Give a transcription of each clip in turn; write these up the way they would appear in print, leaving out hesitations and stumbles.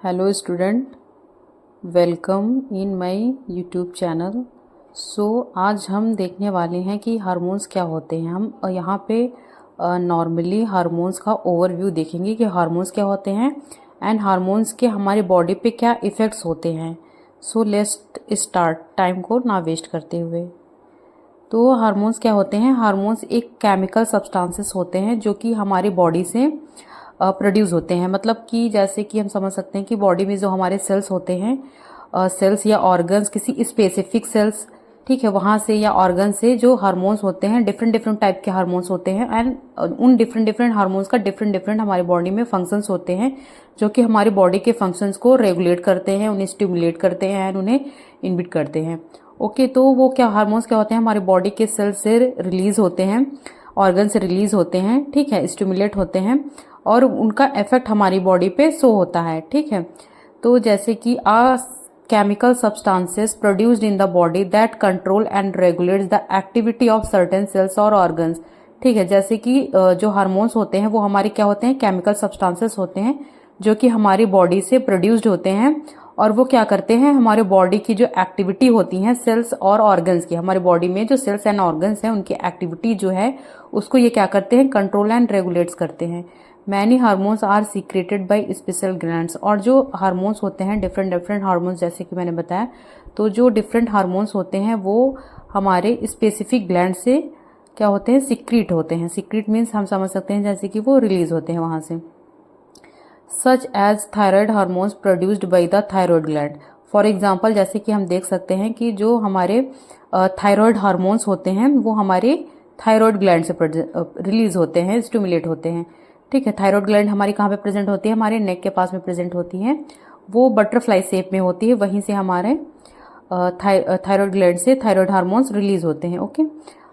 Hello student, welcome in my YouTube channel. आज हम देखने वाले हैं कि हार्मोन्स क्या होते हैं। हम यहाँ पे नॉर्मली हार्मोन्स का ओवरव्यू देखेंगे कि हार्मोन्स क्या होते हैं एंड हार्मोन्स के हमारी बॉडी पे क्या इफ़ेक्ट्स होते हैं। लेट्स स्टार्ट, टाइम को ना वेस्ट करते हुए। तो हार्मोन्स क्या होते हैं? हार्मोन्स एक केमिकल सब्सटेंसेस होते हैं जो कि हमारी बॉडी से प्रोड्यूस होते हैं। मतलब कि जैसे कि हम समझ सकते हैं कि बॉडी में जो हमारे सेल्स होते हैं, सेल्स या ऑर्गन्स, किसी स्पेसिफिक सेल्स, ठीक है, वहाँ से या ऑर्गन से जो हार्मोन्स होते हैं, डिफरेंट डिफरेंट टाइप के हार्मोन्स होते हैं एंड उन डिफरेंट डिफरेंट हार्मोन्स का डिफरेंट डिफरेंट हमारी बॉडी में फंक्शंस होते हैं जो कि हमारी बॉडी के फंक्शंस को रेगुलेट करते हैं, उन्हें स्टिमुलेट करते हैं एंड उन्हें इनहिबिट करते हैं। ओके, तो वो क्या हार्मोन्स क्या होते हैं? हमारी बॉडी के सेल से रिलीज होते हैं, ऑर्गन से रिलीज होते हैं, ठीक है, स्टिमुलेट होते हैं और उनका इफेक्ट हमारी बॉडी पे शो होता है, ठीक है। तो जैसे कि chemical substances produced in the body that control and regulates the activity of certain cells और ऑर्गन्स, ठीक है। जैसे कि जो हार्मोन्स होते हैं वो हमारे क्या होते हैं? केमिकल सब्सटेंसेस होते हैं जो कि हमारी बॉडी से प्रोड्यूस्ड होते हैं और वो क्या करते हैं? हमारे बॉडी की जो एक्टिविटी होती है सेल्स और ऑर्गन्स की, हमारी बॉडी में जो सेल्स एंड ऑर्गन्स हैं उनकी एक्टिविटी जो है उसको ये क्या करते हैं? कंट्रोल एंड रेगुलेट्स करते हैं। Many hormones are secreted by special glands, और जो हार्मोन्स होते हैं डिफरेंट डिफरेंट हार्मोन्स, जैसे कि मैंने बताया, तो जो डिफरेंट हार्मोन्स होते हैं वो हमारे स्पेसिफिक ग्लैंड से क्या होते हैं? सीक्रेट होते हैं। सीक्रेट मीन्स हम समझ सकते हैं जैसे कि वो रिलीज होते हैं वहां से। Such as thyroid hormones produced by the thyroid gland. For example, जैसे कि हम देख सकते हैं कि जो हमारे थायराइड हार्मोन्स होते हैं वो हमारे थायराइड ग्लैंड से रिलीज होते हैं, स्टिमुलेट होते हैं, ठीक है। थायराइड ग्लैंड हमारी कहाँ पे प्रेजेंट होती है? हमारे नेक के पास में प्रेजेंट होती है, वो बटरफ्लाई शेप में होती है, वहीं से हमारे थायराइड ग्लैंड से थायराइड हार्मोन्स रिलीज होते हैं। Okay,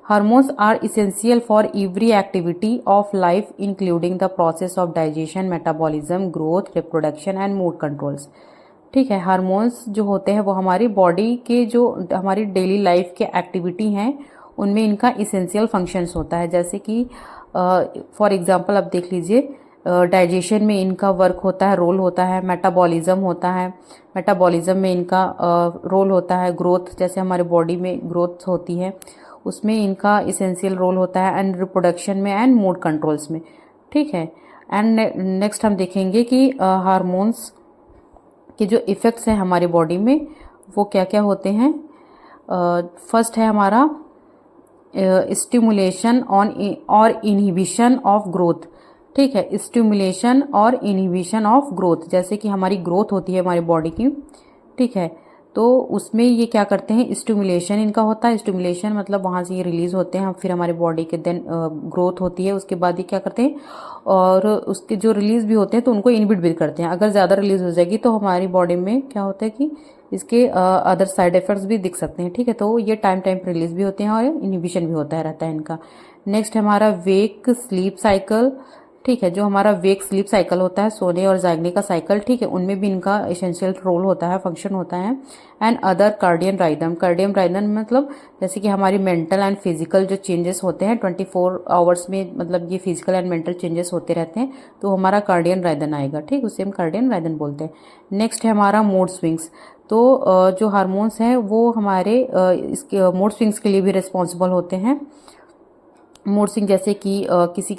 hormones are essential for every activity of life including the process of digestion, metabolism, growth, reproduction and mood controls, ठीक है। हार्मोन्स जो होते हैं वो हमारी बॉडी के जो हमारी डेली लाइफ के एक्टिविटी हैं उनमें इनका इसेंशियल फंक्शंस होता है। जैसे कि फॉर एग्जांपल आप देख लीजिए, डाइजेशन में इनका वर्क होता है, रोल होता है, मेटाबॉलिज्म होता है, मेटाबॉलिज्म में इनका रोल होता है, ग्रोथ, जैसे हमारे बॉडी में ग्रोथ होती है उसमें इनका इसेंशियल रोल होता है, एंड रिप्रोडक्शन में एंड मूड कंट्रोल्स में, ठीक है। एंड नेक्स्ट हम देखेंगे कि हार्मोन्स के जो इफ़ेक्ट्स हैं हमारी बॉडी में वो क्या क्या होते हैं। फर्स्ट है हमारा स्टिमुलेशन ऑन और इनहिबिशन ऑफ ग्रोथ, ठीक है। स्टिमुलेशन और इनहिबिशन ऑफ ग्रोथ, जैसे कि हमारी ग्रोथ होती है हमारी बॉडी की, ठीक है, तो उसमें ये क्या करते हैं? स्टिमुलेशन इनका होता है। स्टिमुलेशन मतलब वहाँ से ये रिलीज होते हैं, फिर हमारी बॉडी के देन ग्रोथ होती है, उसके बाद ये क्या करते हैं और उसके जो रिलीज भी होते हैं तो उनको इनहिबिट भी करते हैं। अगर ज़्यादा रिलीज हो जाएगी तो हमारी बॉडी में क्या होता है कि इसके अदर साइड इफेक्ट्स भी दिख सकते हैं, ठीक है। तो ये टाइम टाइम पर रिलीज भी होते हैं और इनहिबिशन भी होता है रहता है इनका। नेक्स्ट हमारा वेक स्लीप साइकिल, ठीक है, जो हमारा वेक स्लीप साइकिल होता है, सोने और जागने का साइकिल, ठीक है, उनमें भी इनका एसेंशियल रोल होता है, फंक्शन होता है। एंड अदर कार्डियन राइदम, कार्डियम राइदम मतलब जैसे कि हमारी मेंटल एंड फिजिकल जो चेंजेस होते हैं 24 आवर्स में, मतलब ये फिजिकल एंड मेंटल चेंजेस होते रहते हैं, तो हमारा कार्डियन राइदन आएगा, ठीक, उसे हम कार्डियन राइदन बोलते हैं। नेक्स्ट है हमारा मूड स्विंग्स। तो जो हार्मोन्स हैं वो हमारे इसके मूड स्विंग्स के लिए भी रिस्पॉन्सिबल होते हैं। मूड स्विंग जैसे कि किसी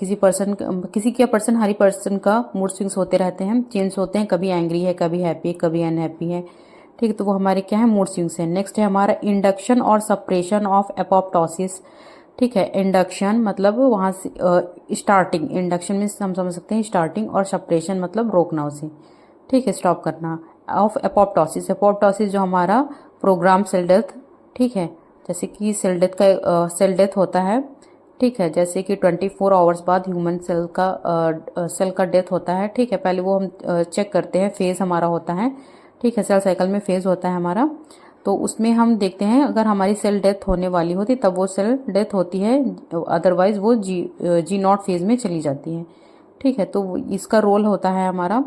क्या पर्सन, हर पर्सन का मूड स्विंग्स होते रहते हैं, चेंज होते हैं, कभी एंग्री है, कभी हैप्पी है, कभी अनहैप्पी है, ठीक है, तो वो हमारे क्या है? मूड स्विंग्स हैं। नेक्स्ट है हमारा इंडक्शन और सप्रेशन ऑफ एपोप्टोसिस, ठीक है। इंडक्शन मतलब वहाँ से स्टार्टिंग, इंडक्शन में हम समझ सकते हैं स्टार्टिंग, और सप्रेशन मतलब रोकना उसे, ठीक है, स्टॉप करना, ऑफ एपोप्टोसिस। एपोप्टोसिस जो हमारा प्रोग्राम सेल डेथ, ठीक है, जैसे कि सेल डेथ होता है, ठीक है, जैसे कि 24 आवर्स बाद ह्यूमन सेल का डेथ होता है, ठीक है। पहले वो हम चेक करते हैं, फेज हमारा होता है, ठीक है, सेल साइकिल में फेज होता है हमारा, तो उसमें हम देखते हैं अगर हमारी सेल डेथ होने वाली होती तब वो सेल डेथ होती है, अदरवाइज वो जी नॉट फेज में चली जाती है, ठीक है। तो इसका रोल होता है हमारा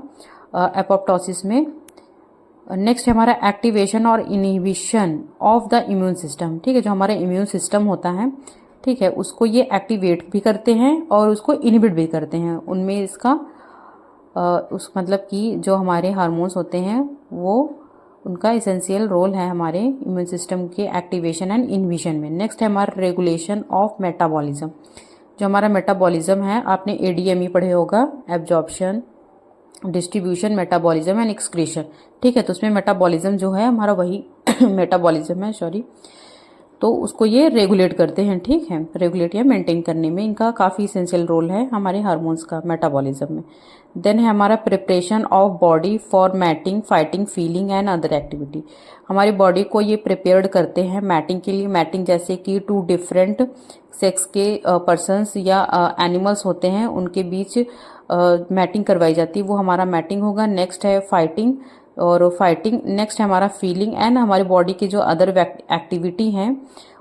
एपोप्टोसिस में। नेक्स्ट है हमारा एक्टिवेशन और inhibition of the immune system, ठीक है, जो हमारा इम्यून सिस्टम होता है, ठीक है, उसको ये एक्टिवेट भी करते हैं और उसको इनहिबिट भी करते हैं। उनमें इसका उस मतलब कि जो हमारे हार्मोन्स होते हैं वो उनका इसेंशियल रोल है हमारे इम्यून सिस्टम के एक्टिवेशन एंड इनहिबिशन में। नेक्स्ट है हमारा रेगुलेशन ऑफ मेटाबॉलिज्म। जो हमारा मेटाबॉलिज्म है, आपने एडीएमई पढ़े होगा, absorption, distribution, metabolism and excretion. ठीक है, तो उसमें मेटाबॉलिज्म जो है हमारा वही मेटाबॉलिज्म है, सॉरी, तो उसको ये रेगुलेट करते हैं। ठीक है, रेगुलेट या मेंटेन करने में इनका काफ़ी इसेंशियल रोल है हमारे हार्मोन्स का मेटाबॉलिज्म में। देन है हमारा preparation of body for mating, fighting, feeling and other activity. हमारी बॉडी को ये प्रिपेयर्ड करते हैं मैटिंग के लिए। मैटिंग जैसे कि टू डिफरेंट सेक्स के पर्सन्स या एनिमल्स होते हैं उनके बीच मैटिंग करवाई जाती है, वो हमारा मैटिंग होगा। नेक्स्ट है फाइटिंग और फाइटिंग। नेक्स्ट है हमारा फीलिंग एंड हमारी बॉडी की जो अदर एक्टिविटी हैं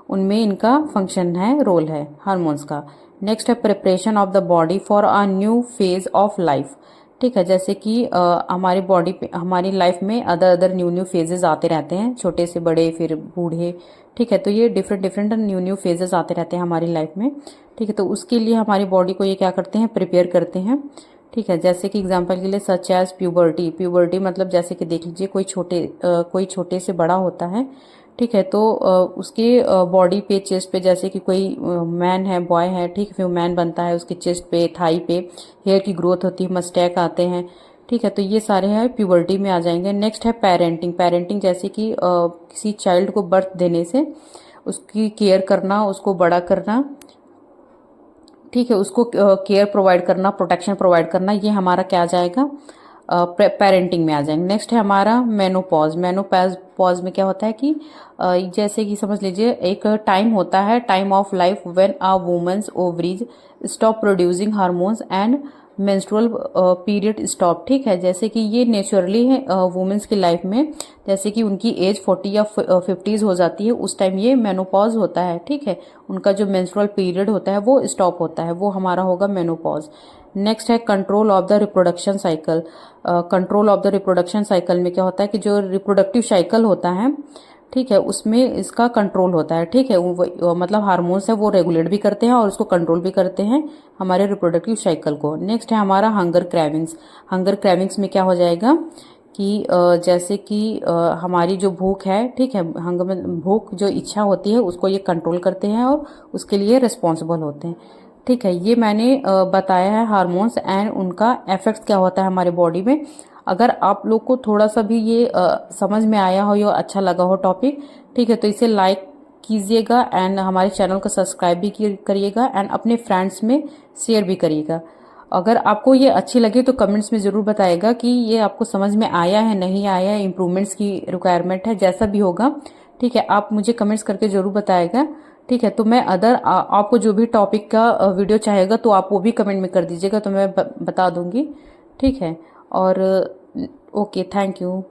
उनमें इनका फंक्शन है, रोल है हार्मोन्स का। नेक्स्ट है preparation of the body for a new phase of life. ठीक है, जैसे कि हमारी बॉडी पे, हमारी लाइफ में अदर न्यू फेजेस आते रहते हैं, छोटे से बड़े फिर बूढ़े। ठीक है, तो ये डिफरेंट न्यू फेजेस आते रहते हैं हमारी लाइफ में। ठीक है, तो उसके लिए हमारी बॉडी को ये क्या करते हैं, प्रिपेयर करते हैं। ठीक है, जैसे कि एग्जांपल के लिए सच एज प्यूबर्टी। प्यूबर्टी मतलब जैसे कि देख लीजिए कोई छोटे से बड़ा होता है। ठीक है, तो उसके बॉडी पे, चेस्ट पे, जैसे कि कोई मैन है, बॉय है, ठीक है, फिर मैन बनता है, उसके चेस्ट पे, थाई पे हेयर की ग्रोथ होती है, मस्टैक आते हैं। ठीक है, तो ये सारे हैं प्यूबर्टी में आ जाएंगे। नेक्स्ट है पेरेंटिंग। पेरेंटिंग जैसे कि किसी चाइल्ड को बर्थ देने से उसकी केयर करना, उसको बड़ा करना। ठीक है, उसको केयर प्रोवाइड करना, प्रोटेक्शन प्रोवाइड करना, ये हमारा क्या आ जाएगा, पेरेंटिंग में आ जाएंगे। नेक्स्ट है हमारा मेनोपॉज। मेनोपॉज में क्या होता है कि जैसे कि समझ लीजिए एक टाइम होता है, time of life when a women's ovaries stop producing hormones and menstrual period stop. ठीक है, जैसे कि ये नेचुरली है वुमेन्स की लाइफ में, जैसे कि उनकी एज 40 या 50s हो जाती है, उस टाइम ये मेनोपॉज होता है। ठीक है, उनका जो मेंस्ट्रुअल पीरियड होता है वो स्टॉप होता है, वो हमारा होगा मेनोपॉज। नेक्स्ट है control of the reproduction cycle. Control of the reproduction cycle में क्या होता है कि जो रिप्रोडक्टिव साइकिल होता है, ठीक है, उसमें इसका कंट्रोल होता है। ठीक है, मतलब हार्मोन्स है वो रेगुलेट भी करते हैं और उसको कंट्रोल भी करते हैं हमारे रिप्रोडक्टिव साइकिल को। नेक्स्ट है हमारा हंगर क्रेविंग्स। हंगर क्रेविंग्स में क्या हो जाएगा कि जैसे कि हमारी जो भूख है, ठीक है, हंगर में भूख जो इच्छा होती है उसको ये कंट्रोल करते हैं और उसके लिए रिस्पॉन्सिबल होते हैं। ठीक है, ये मैंने बताया है हार्मोन्स एंड उनका इफेक्ट क्या होता है हमारे बॉडी में। अगर आप लोग को थोड़ा सा भी ये समझ में आया हो या अच्छा लगा हो टॉपिक, ठीक है, तो इसे लाइक कीजिएगा एंड हमारे चैनल को सब्सक्राइब भी करिएगा एंड अपने फ्रेंड्स में शेयर भी करिएगा। अगर आपको ये अच्छी लगे तो कमेंट्स में ज़रूर बताइएगा कि ये आपको समझ में आया है, नहीं आया है, इम्प्रूवमेंट्स की रिक्वायरमेंट है, जैसा भी होगा। ठीक है, आप मुझे कमेंट्स करके ज़रूर बताइएगा। ठीक है, तो मैं आपको जो भी टॉपिक का वीडियो चाहेगा तो आप वो भी कमेंट में कर दीजिएगा, तो मैं बता दूंगी। ठीक है, और ओके, थैंक यू।